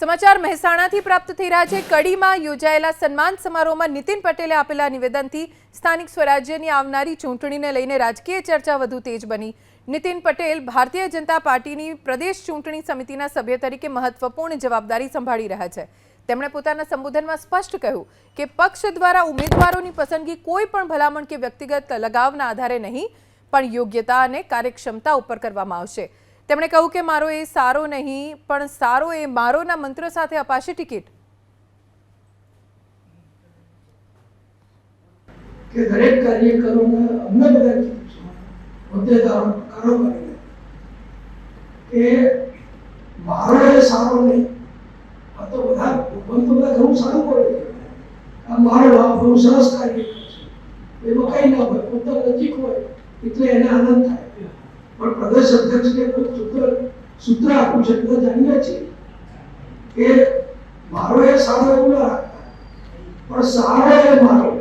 સમાચાર મહેસાણાથી પ્રાપ્ત થઈ રહ્યા છે। કડીમાં યોજાયેલા સન્માન સમારોહમાં નીતિન પટેલે આપેલા નિવેદનથી સ્થાનિક સ્વરાજ્યની આવનારી ચૂંટણીને લઈને રાજકીય ચર્ચા વધુ તેજ બની। નીતિન પટેલ ભારતીય જનતા પાર્ટીની પ્રદેશ ચૂંટણી સમિતિના સભ્ય તરીકે મહત્વપૂર્ણ જવાબદારી સંભાળી રહ્યા છે। તેમણે પોતાના સંબોધનમાં સ્પષ્ટ કહ્યું કે પક્ષ દ્વારા ઉમેદવારોની પસંદગી કોઈ પણ ભલામણ કે વ્યક્તિગત લગાવના આધારે નહીં, પણ યોગ્યતા અને કાર્યક્ષમતા ઉપર કરવામાં આવશે। તેમણે કહ્યું કે મારો એ સારો નહીં પણ સારો એ મારોના મંત્ર સાથે અપાશે ટિકિટ। કે દરેક કાર્યકરોને અમને બધા કીધું છે હોદ્દેદારો કારોબારીને કે મારો એ સારો નહીં, આ તો બધા ઘણું સારું બોલે છે, આ મારો આ બહુ સરસ કાર્યકર છે, એમાં કઈ ના હોય, પોતા નજીક હોય એટલે એને આનંદ થાય। પણ પ્રદેશ અધ્યક્ષને કોઈ સૂત્ર આપવું છે, બધા જાણીએ છીએ કે મારો એ સારો એવું ના રાખતા, પણ સારો એ મારો